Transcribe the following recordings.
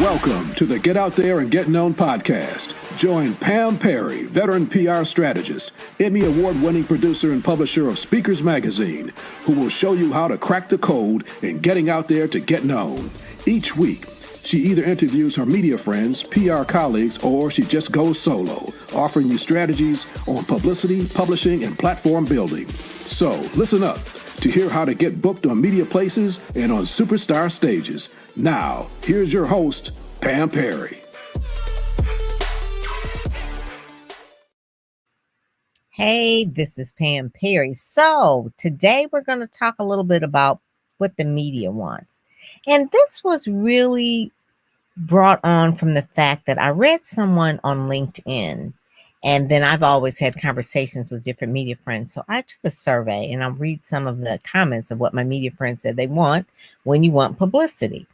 Welcome to the Get Out There and Get Known podcast. Join Pam Perry, veteran PR strategist, Emmy award-winning producer and publisher of Speakers Magazine, who will show you how to crack the code in getting out there to get known. Each week, she either interviews her media friends, PR colleagues, or she just goes solo, offering you strategies on publicity, publishing, and platform building. So listen up to hear how to get booked on media places and on superstar stages. Now, here's your host, Pam Perry. Hey, this is Pam Perry. So today we're going to talk a little bit about what the media wants. And this was really brought on from the fact that I read someone on LinkedIn, and then I've always had conversations with different media friends. So I took a survey and I'll read some of the comments of what my media friends said they want when you want publicity.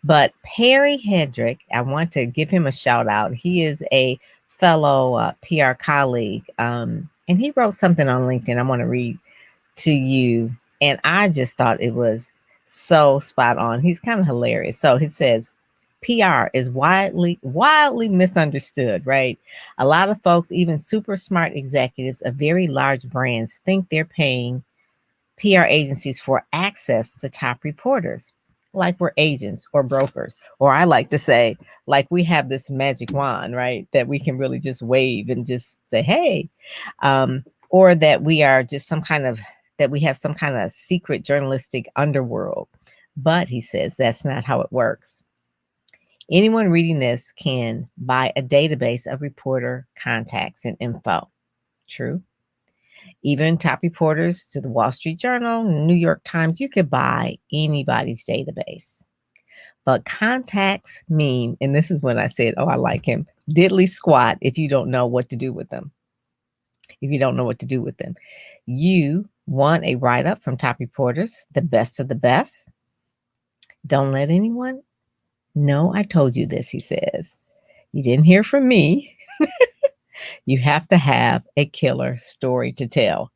But Perry Hedrick, I want to give him a shout out. He is a fellow PR colleague, and he wrote something on LinkedIn I want to read to you. And I just thought it was so spot on. He's kind of hilarious. So he says, PR is widely misunderstood, right? A lot of folks, even super smart executives of very large brands, think they're paying PR agencies for access to top reporters, like we're agents or brokers, or I like to say, like we have this magic wand, right? That we can really just wave and just say, hey, or that we are just that we have some kind of secret journalistic underworld. But he says that's not how it works. Anyone reading this can buy a database of reporter contacts and info. True. Even top reporters to the Wall Street Journal, New York Times, you could buy anybody's database. But contacts mean, and this is when I said, oh, I like him, diddly squat if you don't know what to do with them. If you don't know what to do with them. You want a write-up from top reporters, the best of the best. Don't let anyone know I told you this, he says. You didn't hear from me. You have to have a killer story to tell.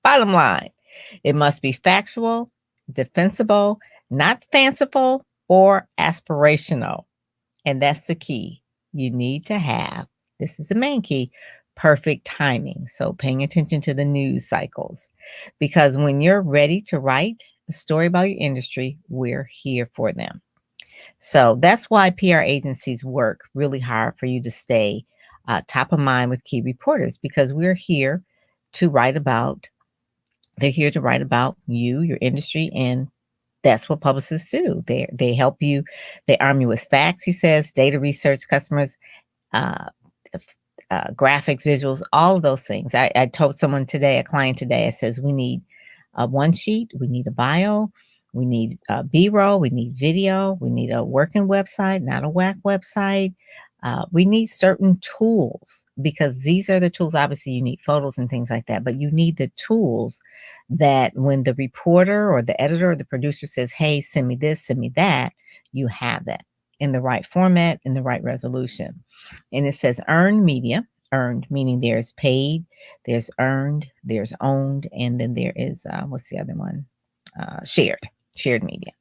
Bottom line, it must be factual, defensible, not fanciful or aspirational. And that's the key. You need to have, this is the main key, perfect timing. So paying attention to the news cycles. Because when you're ready to write a story about your industry, we're here for them. So that's why PR agencies work really hard for you to stay top of mind with key reporters, because we're here to write about, they're here to write about you, your industry, and that's what publicists do. They help you, they arm you with facts, he says, data research, customers, graphics, visuals, all of those things. I told someone today, a client today, I says, we need a one sheet, we need a bio, we need B-roll, we need video, we need a working website, not a whack website. We need certain tools, because these are the tools. Obviously, you need photos and things like that, but you need the tools that when the reporter or the editor or the producer says, hey, send me this, send me that, you have that in the right format, in the right resolution. And it says earned media, earned meaning there's paid, there's earned, there's owned, and then there is, what's the other one? Shared media.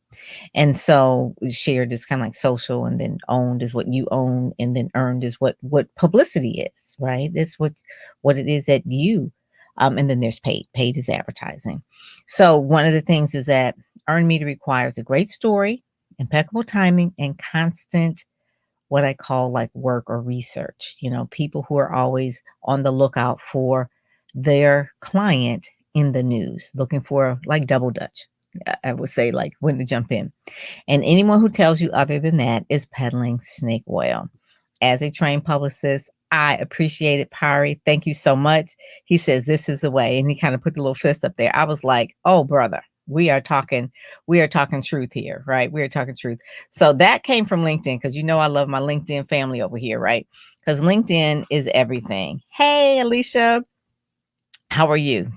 And so shared is kind of like social, and then owned is what you own, and then earned is what publicity is, right? It's what it is that you, and then there's paid. Paid is advertising. So one of the things is that earned media requires a great story, impeccable timing, and constant, what I call like work or research. You know, people who are always on the lookout for their client in the news, looking for like double dutch. I would say like when to jump in. And anyone who tells you other than that is peddling snake oil. As a trained publicist, I appreciate it, Pari. Thank you so much. He says, this is the way. And he kind of put the little fist up there. I was like, oh, brother, we are talking truth here, right? We are talking truth. So that came from LinkedIn, because you know I love my LinkedIn family over here, right? Because LinkedIn is everything. Hey, Alicia. How are you?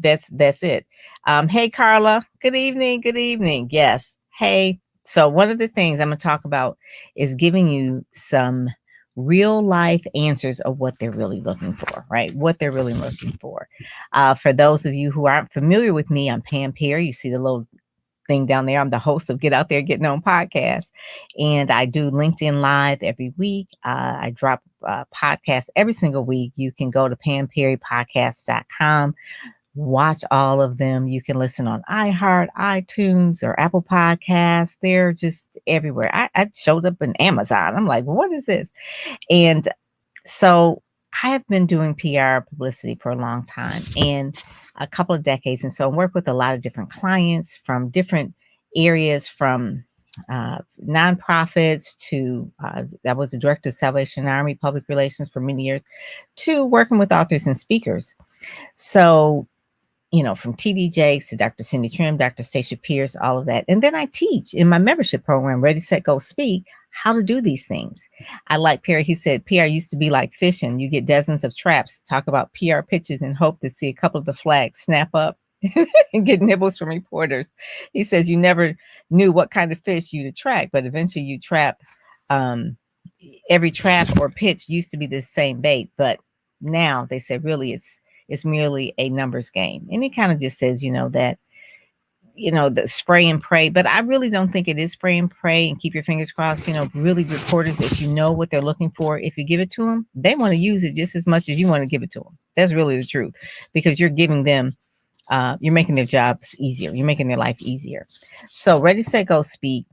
That's it. Hey, Carla. Good evening. Good evening. Yes. Hey. So one of the things I'm going to talk about is giving you some real life answers of what they're really looking for, right? What they're really looking for. For those of you who aren't familiar with me, I'm Pam Perry. You see the little thing down there. I'm the host of Get Out There, Get Known podcast, and I do LinkedIn Live every week. I drop podcasts every single week. You can go to PamPerryPodcast.com. Watch all of them. You can listen on iHeart, iTunes, or Apple Podcasts. They're just everywhere. I showed up in Amazon. I'm like, what is this? And so I have been doing PR publicity for a long time and a couple of decades. And so I work with a lot of different clients from different areas, from nonprofits to I was the director of Salvation Army public relations for many years, to working with authors and speakers. So, from TD Jakes to Dr. Cindy Trim, Dr. Stacia Pierce, all of that. And then I teach in my membership program, Ready, Set, Go, Speak, how to do these things. I like Perry. He said, PR used to be like fishing. You get dozens of traps, talk about PR pitches and hope to see a couple of the flags snap up and get nibbles from reporters. He says, you never knew what kind of fish you'd attract, but eventually you trap. Every trap or pitch used to be the same bait, but now they say really it's merely a numbers game. And it kind of just says, that, the spray and pray, but I really don't think it is spray and pray and keep your fingers crossed. Really reporters, if you know what they're looking for, if you give it to them, they want to use it just as much as you want to give it to them. That's really the truth, because you're giving them, you're making their jobs easier. You're making their life easier. So Ready, Set, Go, Speak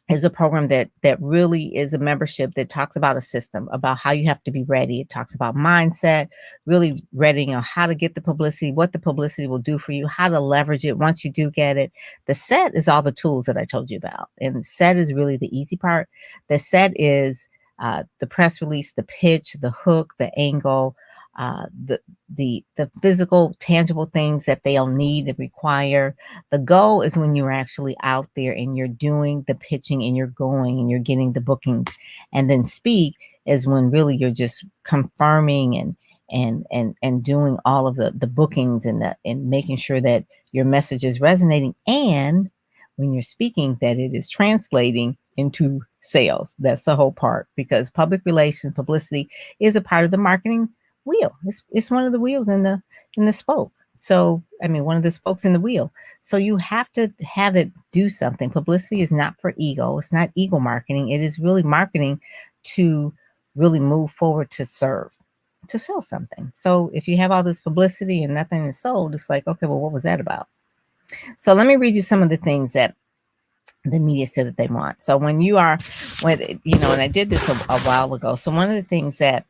is a program that really is a membership that talks about a system, about how you have to be ready. It talks about mindset, really readying on how to get the publicity, what the publicity will do for you, how to leverage it once you do get it. The set is all the tools that I told you about. And the set is really the easy part. The set is the press release, the pitch, the hook, the angle, the physical, tangible things that they'll need and require. The go is when you're actually out there and you're doing the pitching and you're going and you're getting the bookings. And then speak is when really you're just confirming and doing all of the bookings and making sure that your message is resonating. And when you're speaking, that it is translating into sales. That's the whole part, because public relations, publicity is a part of the marketing wheel. It's one of the wheels in the spoke. So, one of the spokes in the wheel. So you have to have it do something. Publicity is not for ego. It's not ego marketing. It is really marketing to really move forward, to serve, to sell something. So if you have all this publicity and nothing is sold, it's like, okay, well, what was that about? So let me read you some of the things that the media said that they want. So and I did this a while ago. So one of the things that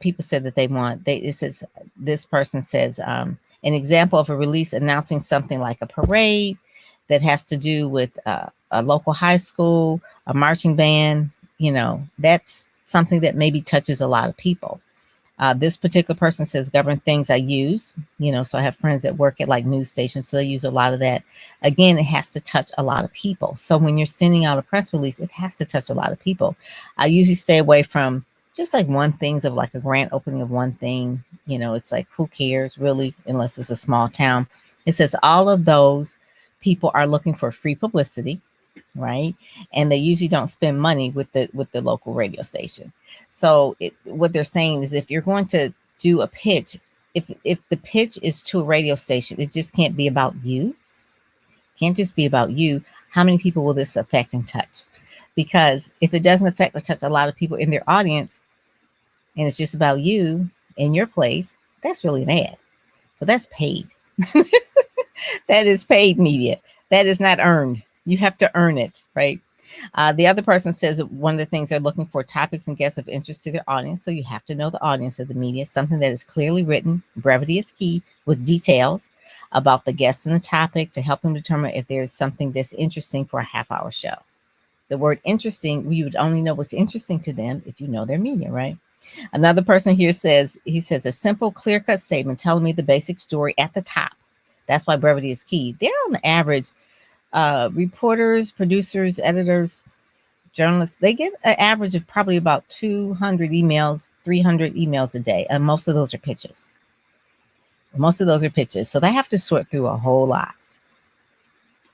people said that they want, this person says, an example of a release announcing something like a parade that has to do with a local high school, a marching band, that's something that maybe touches a lot of people. This particular person says govern things I use, so I have friends that work at like news stations, so they use a lot of that. Again, it has to touch a lot of people. So when you're sending out a press release, it has to touch a lot of people. I usually stay away from just like one things of like a grand opening of one thing, it's like, who cares really, unless it's a small town. It says all of those people are looking for free publicity, right? And they usually don't spend money with the local radio station. So what they're saying is, if you're going to do a pitch, if the pitch is to a radio station, it just can't be about you. Can't just be about you. How many people will this affect and touch? Because if it doesn't affect or touch a lot of people in their audience, and it's just about you in your place, that's really an ad. So that's paid. That is paid media. That is not earned. You have to earn it, right? The other person says that one of the things they're looking for, topics and guests of interest to their audience. So you have to know the audience of the media, something that is clearly written. Brevity is key, with details about the guests and the topic to help them determine if there's something that's interesting for a half-hour show. The word interesting, you would only know what's interesting to them if you know their media, right? Another person here says, a simple, clear-cut statement telling me the basic story at the top. That's why brevity is key. They're on the average, reporters, producers, editors, journalists, they get an average of probably about 200 emails, 300 emails a day. And most of those are pitches. So they have to sort through a whole lot.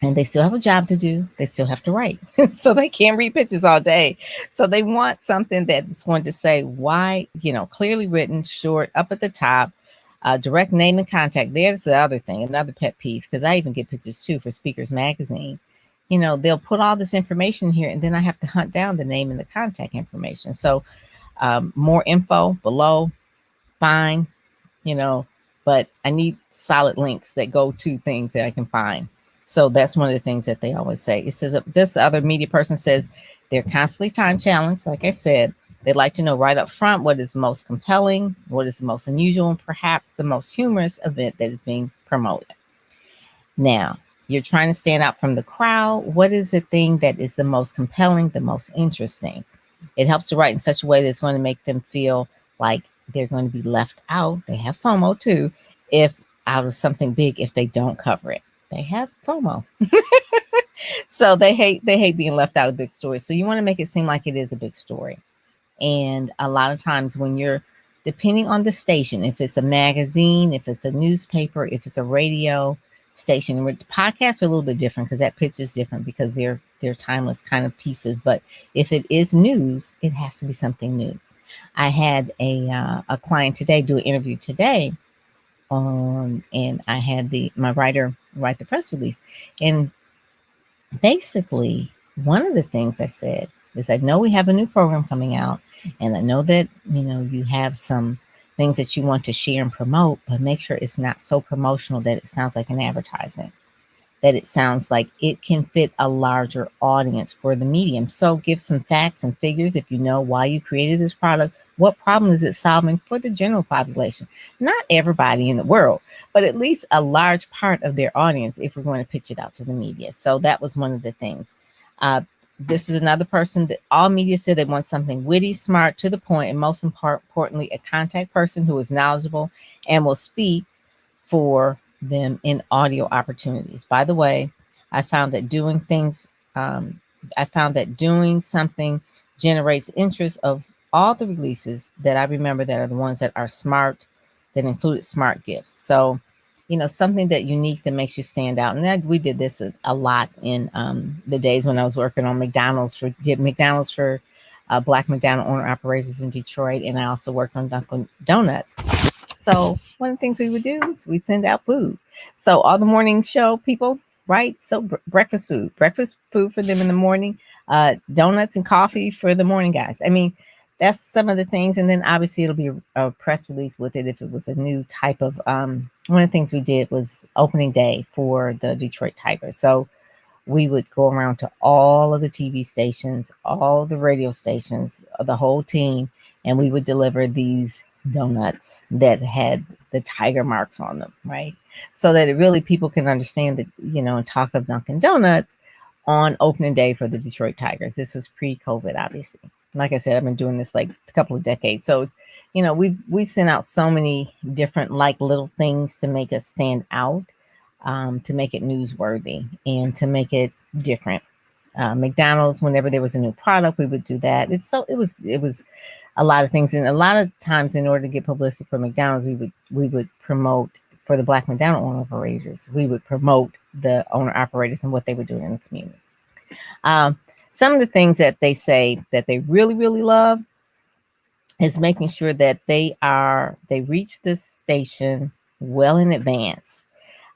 And they still have a job to do. They still have to write. So they can't read pitches all day. So they want something that's going to say why, clearly written, short, up at the top, Direct name and contact. There's the other thing, another pet peeve, because I even get pictures too for Speakers Magazine. They'll put all this information here, and then I have to hunt down the name and the contact information. So more info below, fine, but I need solid links that go to things that I can find. So that's one of the things that they always say. It says, this other media person says they're constantly time challenged. Like I said, they'd like to know right up front what is most compelling, what is the most unusual, and perhaps the most humorous event that is being promoted. Now, you're trying to stand out from the crowd. What is the thing that is the most compelling, the most interesting? It helps to write in such a way that's going to make them feel like they're going to be left out. They have FOMO too, if out of something big, if they don't cover it. They have FOMO. So they hate being left out of big stories. So you want to make it seem like it is a big story. And a lot of times when you're depending on the station, if it's a magazine, if it's a newspaper, if it's a radio station, podcasts are a little bit different because that pitch is different because they're timeless kind of pieces. But if it is news, it has to be something new. I had a client today do an interview today and I had my writer write the press release. And basically, one of the things I said is, I know we have a new program coming out, and I know that, you have some things that you want to share and promote, but make sure it's not so promotional that it sounds like an advertising, that it sounds like it can fit a larger audience for the medium. So give some facts and figures. If you know why you created this product, what problem is it solving for the general population? Not everybody in the world, but at least a large part of their audience if we're going to pitch it out to the media. So that was one of the things. This is another person that all media said they want something witty, smart, to the point, and most importantly, a contact person who is knowledgeable and will speak for them in audio opportunities. By the way, I found that doing something generates interest of all the releases that I remember that are the ones that are smart, that included smart gifts. So, something that unique that makes you stand out. And we did this a lot in the days when I was working on McDonald's for Black McDonald owner operators in Detroit. And I also worked on Dunkin' Donuts. So one of the things we would do is we'd send out food. So all the morning show people, right? So breakfast food for them in the morning, donuts and coffee for the morning guys. I mean, that's some of the things. And then obviously it'll be a press release with it if it was a new type of, one of the things we did was opening day for the Detroit Tigers. So we would go around to all of the TV stations, all the radio stations, the whole team, and we would deliver these donuts that had the tiger marks on them, right? So that it really people can understand that, and talk of Dunkin' Donuts on opening day for the Detroit Tigers. This was pre-COVID, obviously. Like I said, I've been doing this like a couple of decades. So, we sent out so many different like little things to make us stand out, to make it newsworthy and to make it different. McDonald's, whenever there was a new product, we would do that. It was a lot of things. And a lot of times in order to get publicity for McDonald's, we would promote for the Black McDonald owner operators. We would promote the owner operators and what they were doing in the community. Some of the things that they say that they really, really love is making sure that they reach the station well in advance.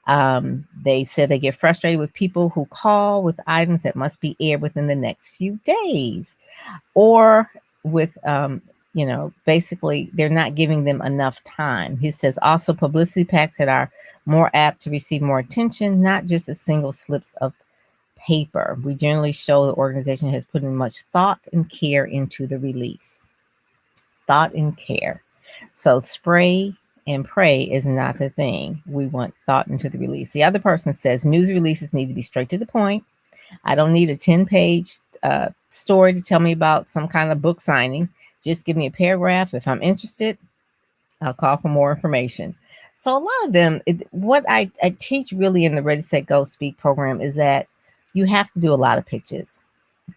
They said they get frustrated with people who call with items that must be aired within the next few days, or with, basically they're not giving them enough time. He says also publicity packs that are more apt to receive more attention, not just a single slips of paper. We generally show the organization has put in much thought and care into the release. Thought and care. So spray and pray is not the thing. We want thought into the release. The other person says news releases need to be straight to the point. I don't need a 10-page story to tell me about some kind of book signing. Just give me a paragraph. If I'm interested, I'll call for more information. So a lot of them, what I teach really in the Ready, Set, Go Speak program is that you have to do a lot of pitches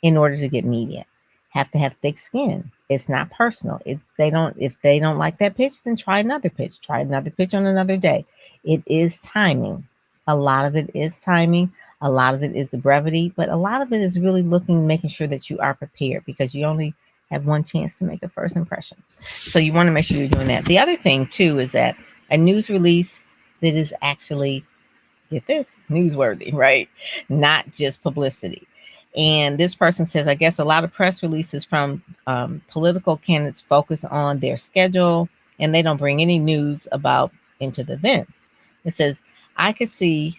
in order to get media. Have to have thick skin. It's not personal. If they don't like that pitch, then try another pitch. Try another pitch on another day. It is timing. A lot of it is timing. A lot of it is the brevity, but a lot of it is really making sure that you are prepared, because you only have one chance to make a first impression. So you want to make sure you're doing that. The other thing too is that A news release that is actually, get this, newsworthy, right? Not just publicity. And this person says, I guess a lot of press releases from political candidates focus on their schedule and they don't bring any news about into the events. It says, I could see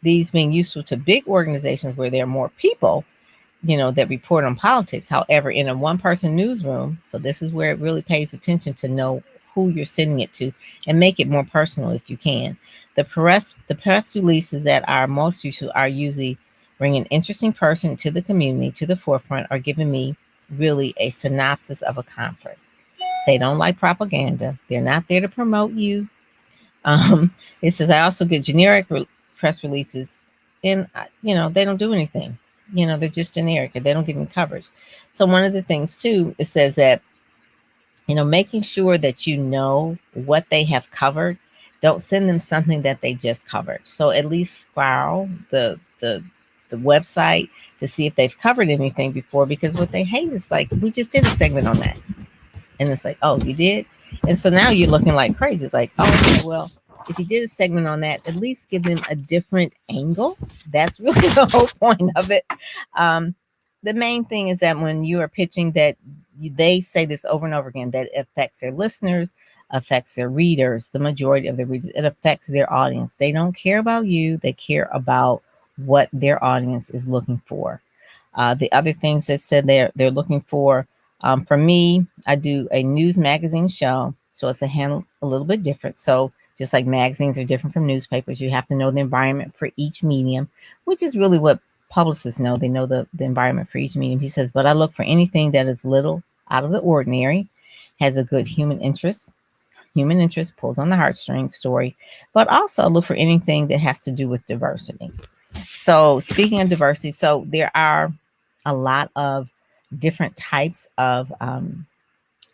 these being useful to big organizations where there are more people, that report on politics. However, in a one-person newsroom, so this is where it really pays attention to know who you're sending it to and make it more personal if you can. The press releases that are most useful are usually bring an interesting person to the community to the forefront or giving me really a synopsis of a conference. They don't like propaganda. They're not there to promote you. It says I also get generic press releases, and they don't do anything. They're just generic and they don't get any coverage. So one of the things too, it says that making sure that you know what they have covered. Don't send them something that they just covered. So at least scour the website to see if they've covered anything before, because what they hate is like, we just did a segment on that. And it's like, oh, you did? And so now you're looking like crazy. It's like, oh, okay, well, if you did a segment on that, at least give them a different angle. That's really the whole point of it. The main thing is that when you are pitching that, they say this over and over again, that it affects their listeners, affects their readers, the majority of the readers, it affects their audience. They don't care about you. They care about what their audience is looking for. The other things that said they're looking for me, I do a news magazine show. So it's a little bit different. So just like magazines are different from newspapers, you have to know the environment for each medium, which is really what publicists know. They know the environment for each medium. He says, but I look for anything that is little out of the ordinary, has a good human interest pulls on the heartstrings story, but also look for anything that has to do with diversity. So speaking of diversity, so there are a lot of different types of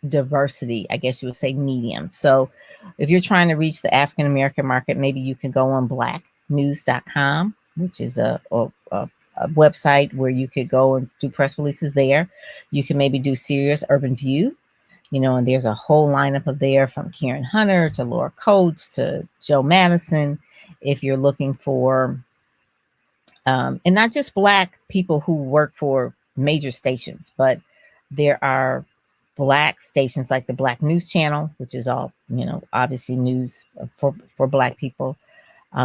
diversity, I guess you would say, medium. So if you're trying to reach the African American market, maybe you can go on blacknews.com, which is a website where you could go and do press releases there. You can maybe do Sirius Urban View, and there's a whole lineup of there from Karen Hunter to Laura Coates to Joe Madison. If you're looking for, and not just Black people who work for major stations, but there are Black stations like the Black News Channel, which is all, obviously news for Black people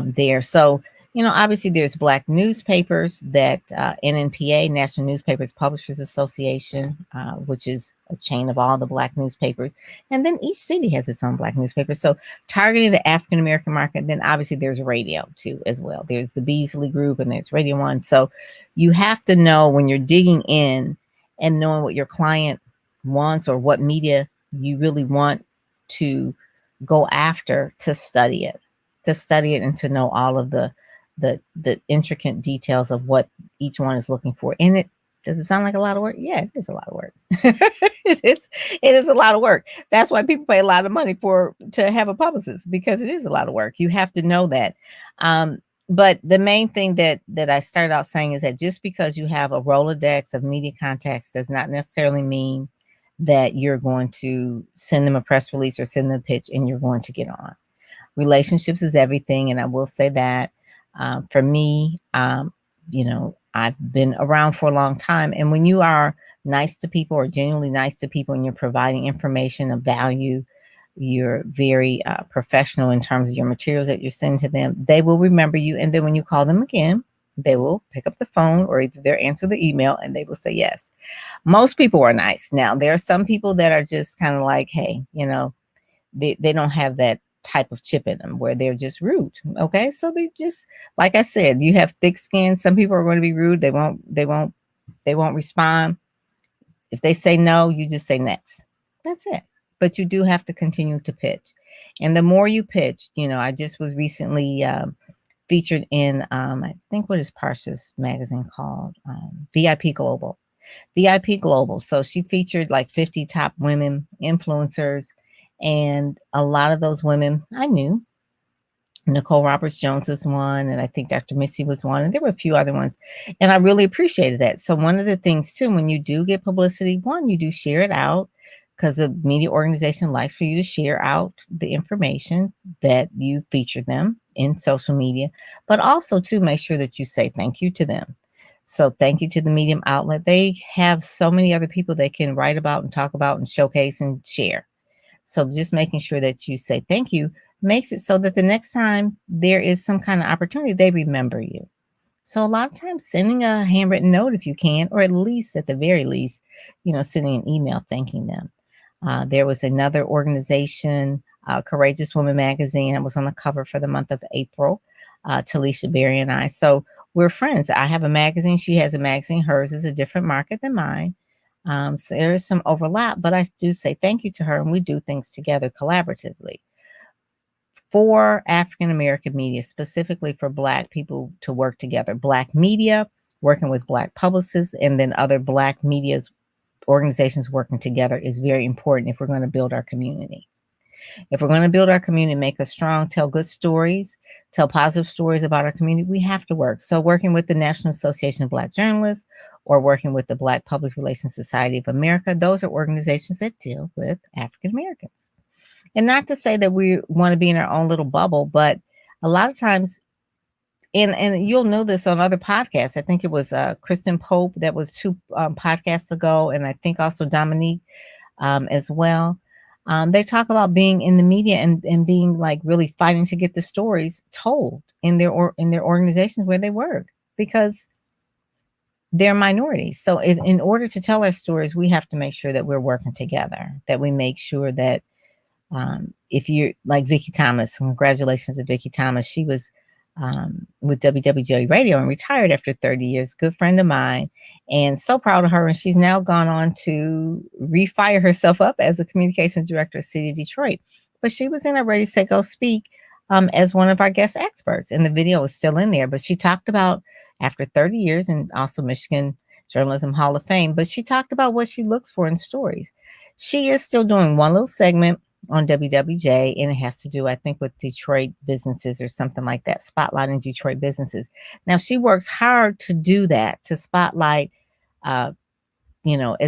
there. So, obviously there's Black newspapers that NNPA, National Newspapers Publishers Association, which is a chain of all the Black newspapers. And then each city has its own Black newspaper. So targeting the African American market, then obviously there's radio too as well. There's the Beasley Group and there's Radio One. So you have to know when you're digging in and knowing what your client wants or what media you really want to go after to study it and to know all of the intricate details of what each one is looking for. And does it sound like a lot of work? Yeah, it is a lot of work. it is a lot of work. That's why people pay a lot of money to have a publicist, because it is a lot of work. You have to know that. But the main thing that I started out saying is that just because you have a Rolodex of media contacts does not necessarily mean that you're going to send them a press release or send them a pitch and you're going to get on. Relationships is everything. And I will say that for me, I've been around for a long time. And when you are nice to people or genuinely nice to people and you're providing information of value, you're very professional in terms of your materials that you're sending to them, they will remember you. And then when you call them again, they will pick up the phone or either they'll answer the email and they will say yes. Most people are nice. Now, there are some people that are just kind of like, hey, they don't have that type of chip in them where they're just rude. Okay. So they just, like I said, you have thick skin. Some people are going to be rude. They won't respond. If they say no, you just say next. That's it. But you do have to continue to pitch. And the more you pitch, I just was recently featured in, I think, what is Parsha's magazine called? VIP Global. VIP Global. So she featured like 50 top women influencers. And a lot of those women I knew. Nicole Roberts Jones was one, and I think Dr. Missy was one, and there were a few other ones. And I really appreciated that. So one of the things too, when you do get publicity, one, you do share it out. because the media organization likes for you to share out the information that you feature them in social media, but also to make sure that you say thank you to them. So thank you to the Medium outlet. They have so many other people they can write about and talk about and showcase and share. So just making sure that you say thank you makes it so that the next time there is some kind of opportunity, they remember you. So a lot of times sending a handwritten note if you can, or at least at the very least, sending an email thanking them. There was another organization, Courageous Woman Magazine. I was on the cover for the month of April, Talisha Berry and I. So we're friends. I have a magazine. She has a magazine. Hers is a different market than mine. So there is some overlap, but I do say thank you to her, and we do things together collaboratively for African American media, specifically for Black people to work together. Black media working with Black publicists, and then other Black media organizations working together is very important if we're going to build our community. If we're going to build our community, make us strong, tell good stories, tell positive stories about our community, we have to work. So working with the National Association of Black Journalists or working with the Black Public Relations Society of America, those are organizations that deal with African Americans. And not to say that we want to be in our own little bubble, but a lot of times, and you'll know this on other podcasts. I think it was Kristen Pope that was 2 podcasts ago, and I think also Dominique as well. They talk about being in the media and being like really fighting to get the stories told in their organizations where they work, because they're minorities. So in order to tell our stories, we have to make sure that we're working together, that we make sure that if you're like Vicki Thomas, congratulations to Vicki Thomas. She was with WWJ Radio and retired after 30 years, good friend of mine, and so proud of her. And she's now gone on to refire herself up as a communications director at City of Detroit. But she was in a Ready, Set, Go Speak as one of our guest experts, and the video is still in there. But she talked about after 30 years, and also Michigan Journalism Hall of Fame, but she talked about what she looks for in stories. She is still doing one little segment on WWJ, and it has to do, I think, with Detroit businesses or something like that, spotlighting Detroit businesses. Now, she works hard to do that, to spotlight, as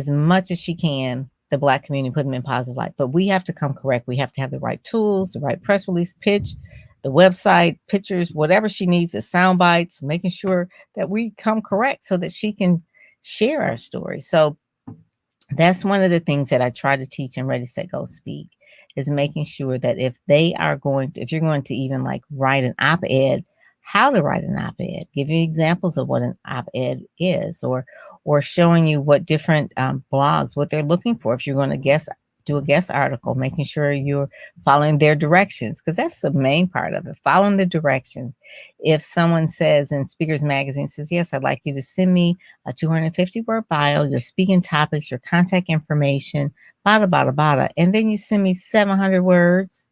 much as she can, the Black community, put them in positive light. But we have to come correct. We have to have the right tools, the right press release pitch, the website, pictures, whatever she needs, the sound bites, making sure that we come correct so that she can share our story. So that's one of the things that I try to teach in Ready, Set, Go, Speak, is making sure that if you're going to even like write an op-ed, how to write an op-ed, give you examples of what an op-ed is, or showing you what different blogs, what they're looking for. If you're going to do a guest article, making sure you're following their directions, because that's the main part of it, following the directions. If someone says in Speakers Magazine says, yes, I'd like you to send me a 250-word bio, your speaking topics, your contact information, bada, bada, bada, and then you send me 700 words,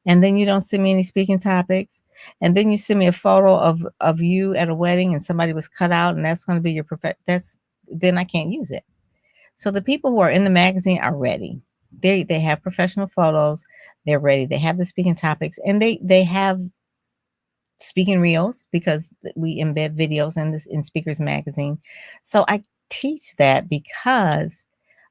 and then you don't send me any speaking topics, and then you send me a photo of you at a wedding and somebody was cut out, and that's going to be your then I can't use it. So the people who are in the magazine are ready. They have professional photos. They're ready. They have the speaking topics, and they have speaking reels, because we embed videos in Speakers Magazine. So I teach that because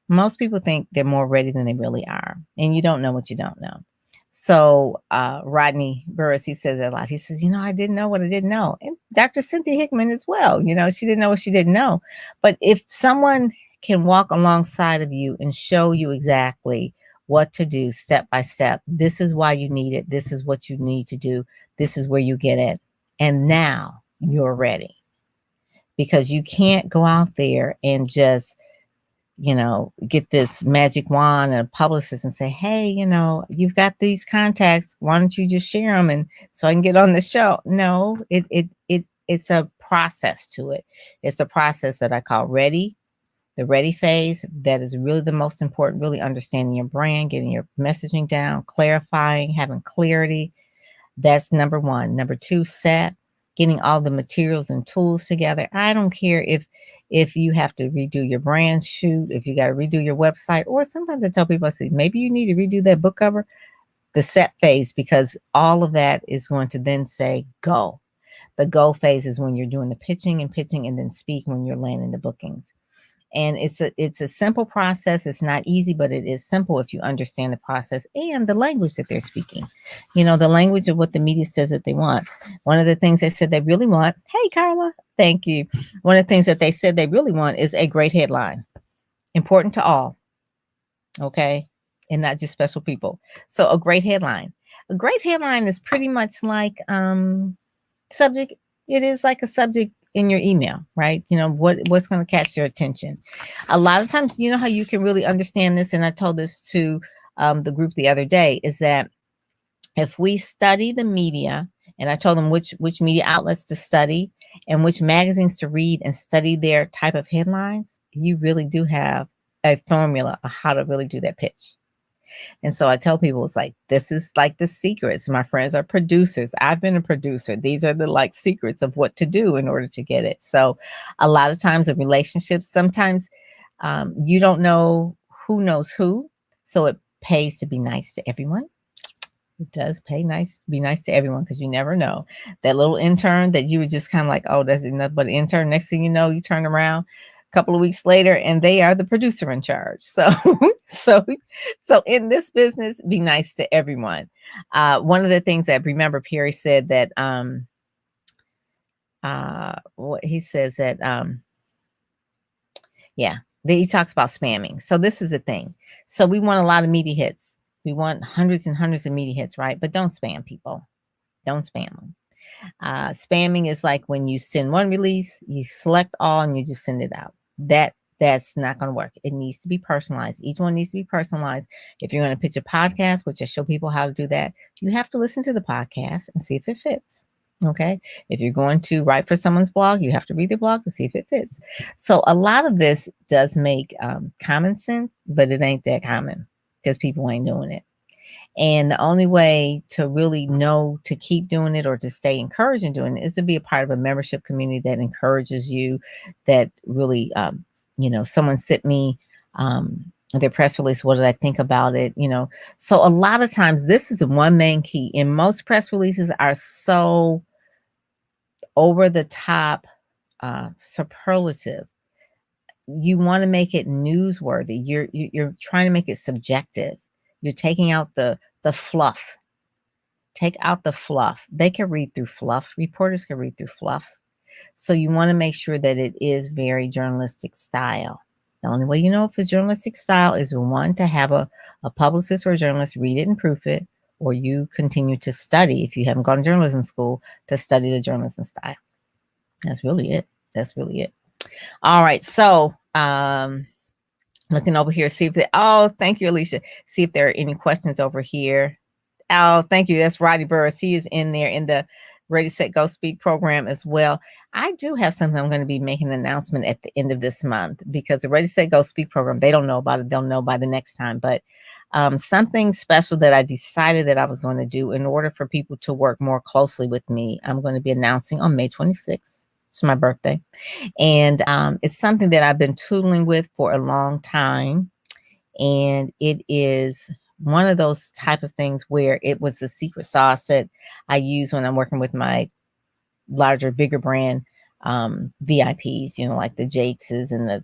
most people think they're more ready than they really are, and you don't know what you don't know. So Rodney Burris, he says that a lot. He says, I didn't know what I didn't know. And Dr. Cynthia Hickman as well. She didn't know what she didn't know. But if someone can walk alongside of you and show you exactly what to do step by step, this is why you need it. This is what you need to do. This is where you get it. And now you're ready, because you can't go out there and just get this magic wand and a publicist and say, hey, you've got these contacts. Why don't you just share them, and so I can get on the show? No, it's a process to it. It's a process that I call ready, the ready phase. That is really the most important, really understanding your brand, getting your messaging down, clarifying, having clarity. That's number one. Number two, set, getting all the materials and tools together. I don't care if you have to redo your brand shoot, if you got to redo your website, or sometimes I tell people, I say, maybe you need to redo that book cover, the set phase, because all of that is going to then say go. The go phase is when you're doing the pitching and then speak when you're landing the bookings. And it's a simple process. It's not easy, but it is simple if you understand the process and the language that they're speaking. The language of what the media says that they want. One of the things they said they really want, hey Carla, thank you. One of the things that they said they really want is a great headline. Important to all. Okay. And not just special people. So a great headline. A great headline is pretty much like subject. It is like a subject in your email, right? What's going to catch your attention. A lot of times, how you can really understand this, and I told this to the group the other day, is that if we study the media, and I told them which media outlets to study and which magazines to read and study their type of headlines, you really do have a formula of how to really do that pitch. And so I tell people, it's like, this is like the secrets. My friends are producers. I've been a producer. These are the secrets of what to do in order to get it. So a lot of times in relationships, sometimes you don't know who knows who. So it pays to be nice to everyone. It does be nice to everyone, because you never know. That little intern that you were just kind of like, oh, that's enough but an intern. Next thing you know, you turn around a couple of weeks later and they are the producer in charge. So so in this business, be nice to everyone. One of the things that, remember, Perry said that what he says that he talks about spamming. So this is a thing. So we want a lot of media hits. We want hundreds and hundreds of media hits, right? But don't spam people. Don't spam them. Spamming is like when you send one release, you select all and you just send it out. That's not going to work. It needs to be personalized. Each one needs to be personalized. If you're going to pitch a podcast, which I show people how to do that, you have to listen to the podcast and see if it fits. Okay. If you're going to write for someone's blog, you have to read their blog to see if it fits. So a lot of this does make common sense, but it ain't that common because people ain't doing it. And the only way to really know to keep doing it or to stay encouraged in doing it is to be a part of a membership community that encourages you, that really, someone sent me their press release. What did I think about it? So a lot of times this is one main key. And most press releases are so over the top, superlative. You want to make it newsworthy. You're trying to make it subjective. You're taking out the fluff. Take out the fluff. They can read through fluff. Reporters can read through fluff. So you want to make sure that it is very journalistic style. The only way you know if it's journalistic style is one, to have a publicist or a journalist read it and proof it, or you continue to study, if you haven't gone to journalism school, to study the journalism style. That's really it. All right. So, looking over here, see if thank you, Alicia. See if there are any questions over here. Oh, thank you. That's Roddy Burris. He is in there in the Ready, Set, Go Speak program as well. I do have something I'm going to be making an announcement at the end of this month, because the Ready, Set, Go Speak program, they don't know about it. They'll know by the next time. But something special that I decided that I was going to do in order for people to work more closely with me, I'm going to be announcing on May 26th. It's my birthday. And it's something that I've been tootling with for a long time. And it is one of those type of things where it was the secret sauce that I use when I'm working with my larger, bigger brand VIPs, like the Jakeses and the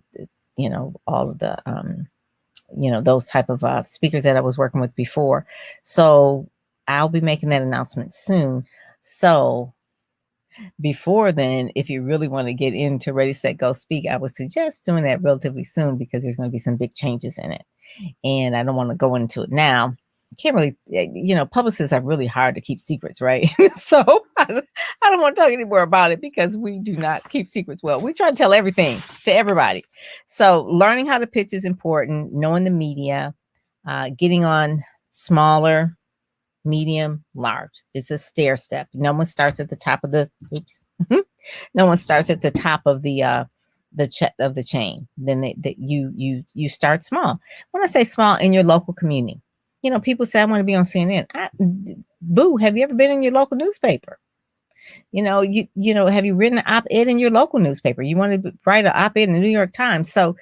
all of the, those type of speakers that I was working with before. So I'll be making that announcement soon. So before then, if you really want to get into Ready, Set, Go Speak, I would suggest doing that relatively soon, because there's going to be some big changes in it. And I don't want to go into it now. Can't really, publicists are really hard to keep secrets, right? So I don't want to talk any more about it, because we do not keep secrets well. We try to tell everything to everybody. So learning how to pitch is important, knowing the media, getting on smaller, medium, large. It's a stair step. No one starts at the top of the no one starts at the top of the chain. Then you start small. When I say small, in your local community, people say, I want to be on CNN. Boo, have you ever been in your local newspaper? Have you written an op-ed in your local newspaper? You want to write an op-ed in the New York Times. So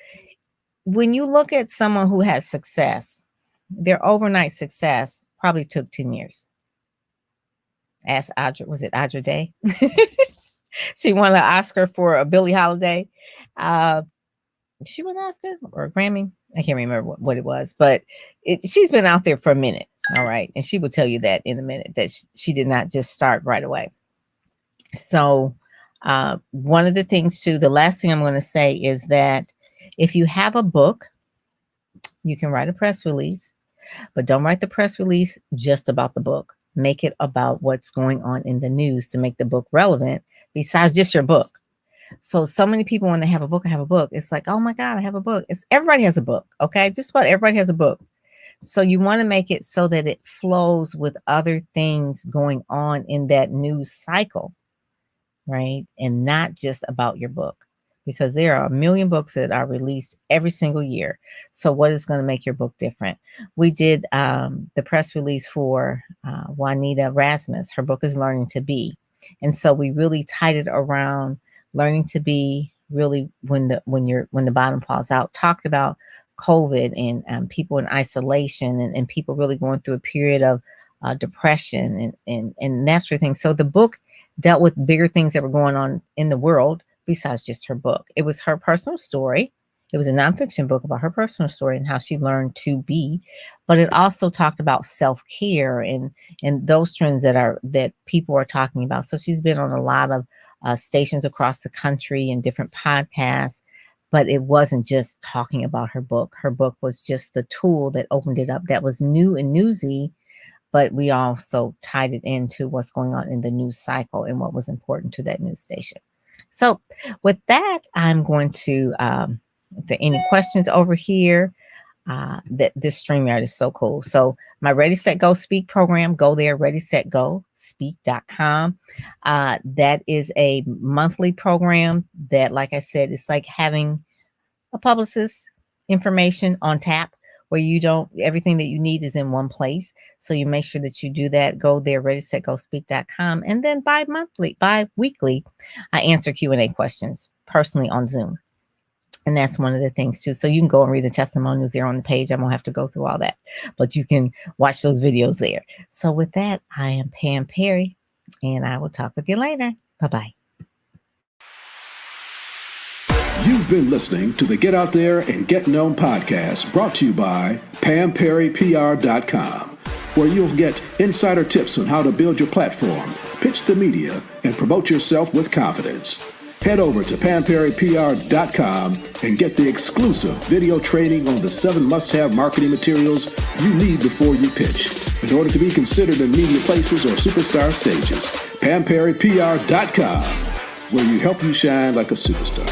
when you look at someone who has success, their overnight success probably took 10 years. Ask Audra, was it Audra Day? She won an Oscar for a Billie Holiday. she won an Oscar or a Grammy. I can't remember what it was, but she's been out there for a minute. All right. And she will tell you that in a minute, that she did not just start right away. So one of the things too, the last thing I'm going to say is that if you have a book, you can write a press release, but don't write the press release just about the book. Make it about what's going on in the news to make the book relevant besides just your book. So many people, when they have a book, it's like, oh my God, I have a book. Everybody has a book. Okay. Just about everybody has a book. So you want to make it so that it flows with other things going on in that news cycle, right? And not just about your book, because there are a million books that are released every single year. So what is going to make your book different? We did the press release for Juanita Rasmus. Her book is Learning to Be. And so we really tied it around learning to be, really when the bottom falls out. Talked about COVID and people in isolation and people really going through a period of depression and that sort of thing. So the book dealt with bigger things that were going on in the world besides just her book. It was her personal story. It was a nonfiction book about her personal story and how she learned to be, but it also talked about self-care and those trends that people are talking about. So she's been on a lot of stations across the country and different podcasts, but it wasn't just talking about her book. Her book was just the tool that opened it up. That was new and newsy, but we also tied it into what's going on in the news cycle and what was important to that news station. So with that, I'm going to, if there are any questions over here, that this StreamYard is so cool. So my Ready, Set, Go Speak program, go there, readysetgospeak.com. That is a monthly program that, like I said, it's like having a publicist information on tap, where everything that you need is in one place. So you make sure that you do that. Go there, readysetgospeak.com. And then bi-weekly, I answer Q&A questions personally on Zoom. And that's one of the things too. So you can go and read the testimonials there on the page. I won't have to go through all that, but you can watch those videos there. So with that, I am Pam Perry, and I will talk with you later. Bye-bye. You've been listening to the Get Out There and Get Known podcast, brought to you by PamPerryPR.com, where you'll get insider tips on how to build your platform, pitch the media, and promote yourself with confidence. Head over to PamPerryPR.com and get the exclusive video training on the 7 must-have marketing materials you need before you pitch in order to be considered in media places or superstar stages. PamPerryPR.com, where you help you shine like a superstar.